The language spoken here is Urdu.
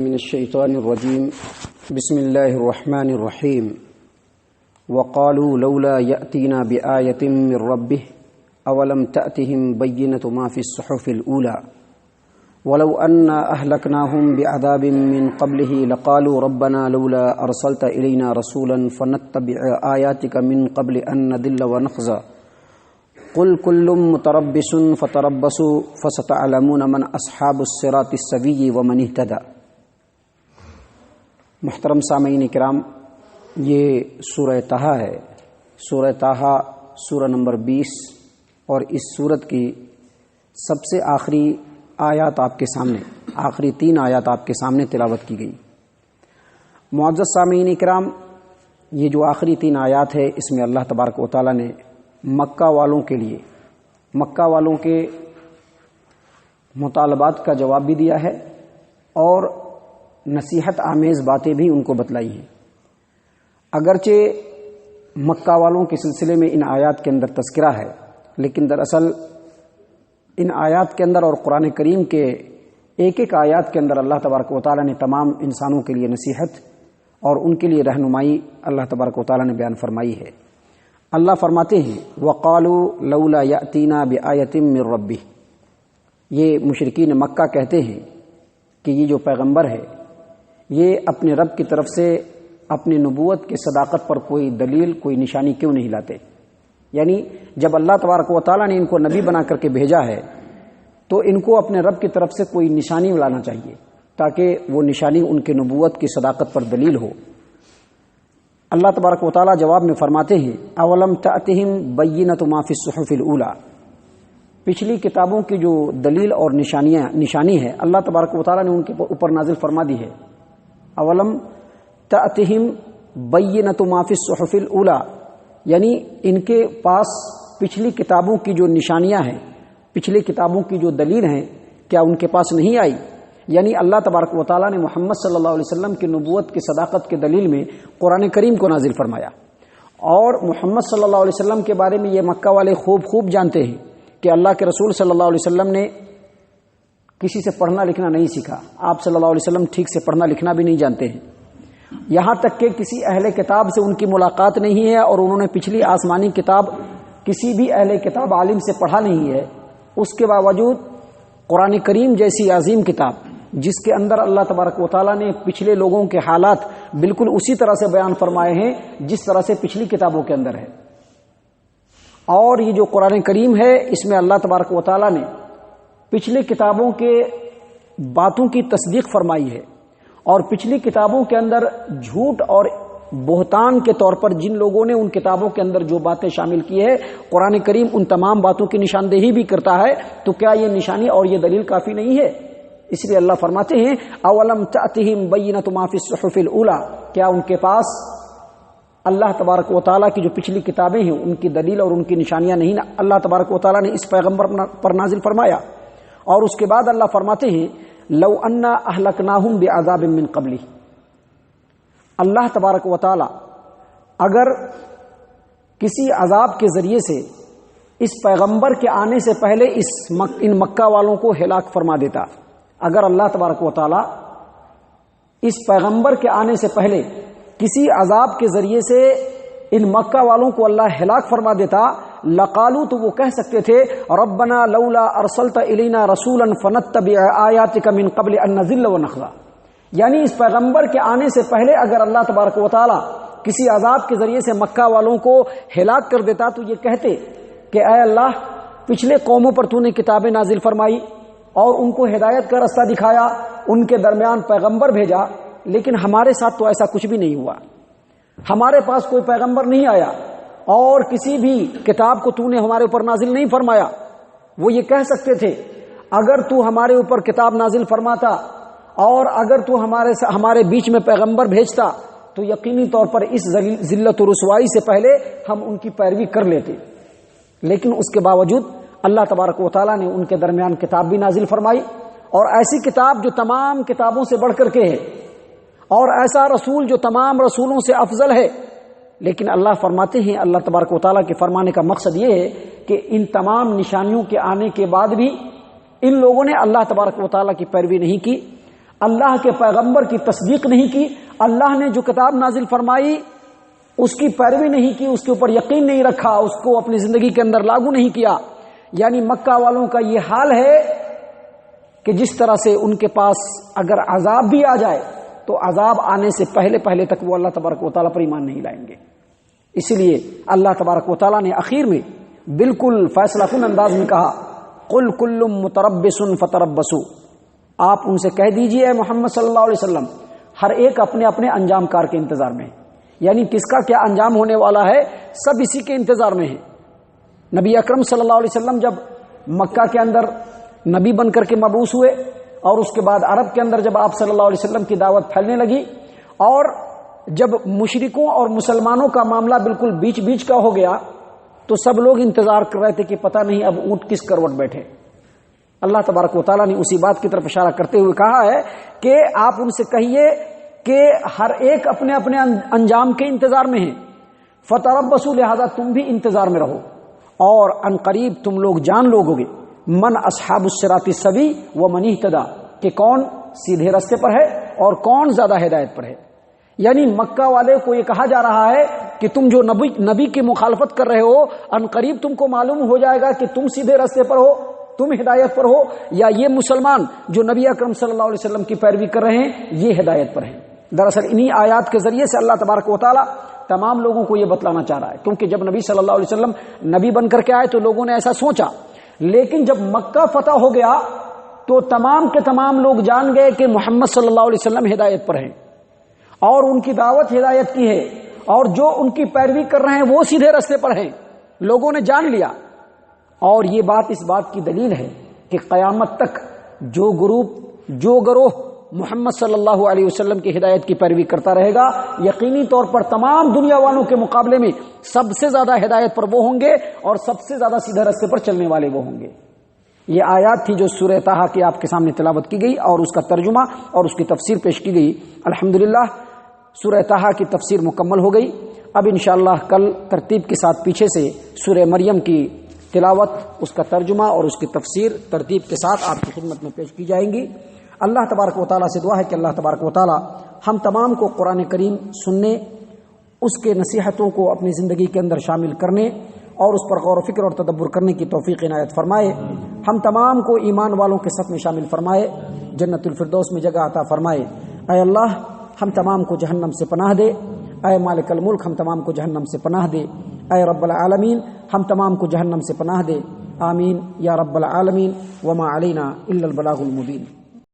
من الشيطان الرجيم بسم الله الرحمن الرحيم وقالوا لولا يأتينا بآية من ربه أولم تأتهم بينة ما في الصحف الأولى ولو أنا أهلكناهم بعذاب من قبله لقالوا ربنا لولا أرسلت إلينا رسولا فنتبع آياتك من قبل أن نذل ونخزى قل كل متربص فتربصوا فستعلمون من أصحاب الصراط السوي ومن اهتدى۔ محترم سامعین کرام، یہ سورہ طٰہٰ ہے۔ سورہ طٰہٰ سورہ نمبر 20 اور اس سورت کی سب سے آخری آیات آپ کے سامنے، آخری 3 آیات آپ کے سامنے تلاوت کی گئی۔ معزز سامعین کرام، یہ جو آخری 3 آیات ہے، اس میں اللہ تبارک و تعالیٰ نے مکہ والوں کے لیے، مکہ والوں کے مطالبات کا جواب بھی دیا ہے اور نصیحت آمیز باتیں بھی ان کو بتلائی ہیں۔ اگرچہ مکہ والوں کے سلسلے میں ان آیات کے اندر تذکرہ ہے، لیکن دراصل ان آیات کے اندر اور قرآن کریم کے ایک ایک آیات کے اندر اللہ تبارک و تعالیٰ نے تمام انسانوں کے لیے نصیحت اور ان کے لیے رہنمائی اللہ تبارک و تعالیٰ نے بیان فرمائی ہے۔ اللہ فرماتے ہیں وَقَالُوا لَوْلَا يَأْتِينَا بِآيَةٍ مِّن رَّبِّهِ، یہ مشرکین مکہ کہتے ہیں کہ یہ جو پیغمبر ہے یہ اپنے رب کی طرف سے اپنی نبوت کی صداقت پر کوئی دلیل، کوئی نشانی کیوں نہیں لاتے؟ یعنی جب اللہ تبارک و تعالیٰ نے ان کو نبی بنا کر کے بھیجا ہے تو ان کو اپنے رب کی طرف سے کوئی نشانی لانا چاہیے تاکہ وہ نشانی ان کے نبوت کی صداقت پر دلیل ہو۔ اللہ تبارک و تعالیٰ جواب میں فرماتے ہیں اولم تأتہم بینۃ ما فی الصحف الاولی، پچھلی کتابوں کی جو دلیل اور نشانی ہے اللہ تبارک و تعالیٰ نے ان کے اوپر نازل فرما دی ہے۔ اولم تأتہم بینۃ ما فی الصحف الاولی، یعنی ان کے پاس پچھلی کتابوں کی جو نشانیاں ہیں، پچھلی کتابوں کی جو دلیل ہیں، کیا ان کے پاس نہیں آئی؟ یعنی اللہ تبارک و تعالیٰ نے محمد صلی اللہ علیہ وسلم کی نبوت کی صداقت کے دلیل میں قرآن کریم کو نازل فرمایا، اور محمد صلی اللہ علیہ وسلم کے بارے میں یہ مکہ والے خوب جانتے ہیں کہ اللہ کے رسول صلی اللہ علیہ وسلم نے کسی سے پڑھنا لکھنا نہیں سیکھا، آپ صلی اللہ علیہ وسلم ٹھیک سے پڑھنا لکھنا بھی نہیں جانتے ہیں، یہاں تک کہ کسی اہل کتاب سے ان کی ملاقات نہیں ہے اور انہوں نے پچھلی آسمانی کتاب کسی بھی اہل کتاب عالم سے پڑھا نہیں ہے۔ اس کے باوجود قرآن کریم جیسی عظیم کتاب جس کے اندر اللہ تبارک و تعالیٰ نے پچھلے لوگوں کے حالات بالکل اسی طرح سے بیان فرمائے ہیں جس طرح سے پچھلی کتابوں کے اندر ہے، اور یہ جو قرآن کریم ہے اس میں اللہ تبارک و تعالیٰ نے پچھلی کتابوں کے باتوں کی تصدیق فرمائی ہے، اور پچھلی کتابوں کے اندر جھوٹ اور بہتان کے طور پر جن لوگوں نے ان کتابوں کے اندر جو باتیں شامل کی ہے قرآن کریم ان تمام باتوں کی نشاندہی بھی کرتا ہے۔ تو کیا یہ نشانی اور یہ دلیل کافی نہیں ہے؟ اس لیے اللہ فرماتے ہیں اولم تأتہم بینۃ ما فی الصحف الاولی، کیا ان کے پاس اللہ تبارک و تعالیٰ کی جو پچھلی کتابیں ہیں ان کی دلیل اور ان کی نشانیاں نہیں؟ اللہ تبارک و تعالیٰ نے اس پیغمبر پر نازل فرمایا، اور اس کے بعد اللہ فرماتے ہیں لو انا اہلکناہم بعذاب من قبلہ، اللہ تبارک و تعالیٰ اگر کسی عذاب کے ذریعے سے اس پیغمبر کے آنے سے پہلے ان مکہ والوں کو ہلاک فرما دیتا، اگر اللہ تبارک و تعالیٰ اس پیغمبر کے آنے سے پہلے کسی عذاب کے ذریعے سے ان مکہ والوں کو اللہ ہلاک فرما دیتا، لقالو، تو وہ کہہ سکتے تھے ربنا لولا ارسلت الینا رسولا فنتبع آیاتک من قبل ان نذل ونخزى، یعنی اس پیغمبر کے آنے سے پہلے اگر اللہ تبارک و تعالی کسی عذاب کے ذریعے سے مکہ والوں کو ہلاک کر دیتا تو یہ کہتے کہ اے اللہ پچھلے قوموں پر تو نے کتابیں نازل فرمائی اور ان کو ہدایت کا راستہ دکھایا، ان کے درمیان پیغمبر بھیجا، لیکن ہمارے ساتھ تو ایسا کچھ بھی نہیں ہوا، ہمارے پاس کوئی پیغمبر نہیں آیا اور کسی بھی کتاب کو تو نے ہمارے اوپر نازل نہیں فرمایا۔ وہ یہ کہہ سکتے تھے اگر تو ہمارے اوپر کتاب نازل فرماتا اور اگر تو ہمارے بیچ میں پیغمبر بھیجتا تو یقینی طور پر اس ذلت و رسوائی سے پہلے ہم ان کی پیروی کر لیتے، لیکن اس کے باوجود اللہ تبارک و تعالیٰ نے ان کے درمیان کتاب بھی نازل فرمائی، اور ایسی کتاب جو تمام کتابوں سے بڑھ کر کے ہے، اور ایسا رسول جو تمام رسولوں سے افضل ہے۔ لیکن اللہ فرماتے ہیں، اللہ تبارک و تعالیٰ کے فرمانے کا مقصد یہ ہے کہ ان تمام نشانیوں کے آنے کے بعد بھی ان لوگوں نے اللہ تبارک و تعالیٰ کی پیروی نہیں کی، اللہ کے پیغمبر کی تصدیق نہیں کی، اللہ نے جو کتاب نازل فرمائی اس کی پیروی نہیں کی، اس کے اوپر یقین نہیں رکھا، اس کو اپنی زندگی کے اندر لاگو نہیں کیا، یعنی مکہ والوں کا یہ حال ہے کہ جس طرح سے ان کے پاس اگر عذاب بھی آ جائے تو عذاب آنے سے پہلے تک وہ اللہ تبارک و تعالیٰ پر ایمان نہیں لائیں گے۔ اسی لیے اللہ تبارک و تعالیٰ نے آخر میں بالکل فیصلہ کن انداز میں کہا، قل کل متربص فتربصوا، آپ ان سے کہہ دیجئے اے محمد صلی اللہ علیہ وسلم، ہر ایک اپنے اپنے انجام کار کے انتظار میں ہے، یعنی کس کا کیا انجام ہونے والا ہے سب اسی کے انتظار میں ہے۔ نبی اکرم صلی اللہ علیہ وسلم جب مکہ کے اندر نبی بن کر کے مبعوث ہوئے اور اس کے بعد عرب کے اندر جب آپ صلی اللہ علیہ وسلم کی دعوت پھیلنے لگی اور جب مشرکوں اور مسلمانوں کا معاملہ بالکل بیچ کا ہو گیا تو سب لوگ انتظار کر رہے تھے کہ پتہ نہیں اب اونٹ کس کروٹ بیٹھے۔ اللہ تبارک و تعالیٰ نے اسی بات کی طرف اشارہ کرتے ہوئے کہا ہے کہ آپ ان سے کہیے کہ ہر ایک اپنے اپنے انجام کے انتظار میں ہے، فتربصوا، لہذا تم بھی انتظار میں رہو، اور ان قریب تم لوگ جان لوگو گے من اصحاب الصراط السوی ومن اہتدی، کہ کون سیدھے راستے پر ہے اور کون زیادہ ہدایت پر ہے۔ یعنی مکہ والے کو یہ کہا جا رہا ہے کہ تم جو نبی کی مخالفت کر رہے ہو، ان قریب تم کو معلوم ہو جائے گا کہ تم سیدھے راستے پر ہو، تم ہدایت پر ہو، یا یہ مسلمان جو نبی اکرم صلی اللہ علیہ وسلم کی پیروی کر رہے ہیں یہ ہدایت پر ہیں۔ دراصل انہی آیات کے ذریعے سے اللہ تبارک و تعالیٰ تمام لوگوں کو یہ بتلانا چاہ رہا ہے، کیونکہ جب نبی صلی اللہ علیہ وسلم نبی بن کر کے آئے تو لوگوں نے ایسا سوچا، لیکن جب مکہ فتح ہو گیا تو تمام کے تمام لوگ جان گئے کہ محمد صلی اللہ علیہ وسلم ہدایت پر ہیں اور ان کی دعوت ہدایت کی ہے، اور جو ان کی پیروی کر رہے ہیں وہ سیدھے راستے پر ہیں، لوگوں نے جان لیا۔ اور یہ بات اس بات کی دلیل ہے کہ قیامت تک جو گروہ محمد صلی اللہ علیہ وسلم کی ہدایت کی پیروی کرتا رہے گا، یقینی طور پر تمام دنیا والوں کے مقابلے میں سب سے زیادہ ہدایت پر وہ ہوں گے اور سب سے زیادہ سیدھے راستے پر چلنے والے وہ ہوں گے۔ یہ آیات تھی جو سورہ طٰہٰ کی آپ کے سامنے تلاوت کی گئی اور اس کا ترجمہ اور اس کی تفسیر پیش کی گئی۔ الحمدللہ سورہ طٰہٰ کی تفسیر مکمل ہو گئی۔ اب انشاءاللہ کل ترتیب کے ساتھ پیچھے سے سورہ مریم کی تلاوت، اس کا ترجمہ اور اس کی تفسیر ترتیب کے ساتھ آپ کی خدمت میں پیش کی جائیں گی۔ اللہ تبارک و تعالیٰ سے دعا ہے کہ اللہ تبارک و تعالیٰ ہم تمام کو قرآن کریم سننے، اس کے نصیحتوں کو اپنی زندگی کے اندر شامل کرنے اور اس پر غور و فکر اور تدبر کرنے کی توفیق عنایت فرمائے۔ ہم تمام کو ایمان والوں کے صف میں شامل فرمائے، جنت الفردوس میں جگہ عطا فرمائے۔ اے اللہ ہم تمام کو جہنم سے پناہ دے، اے مالک الملک ہم تمام کو جہنم سے پناہ دے، اے رب العالمین ہم تمام کو جہنم سے پناہ دے، آمین یا رب العالمین۔ وما علینا الا البلاغ المبین۔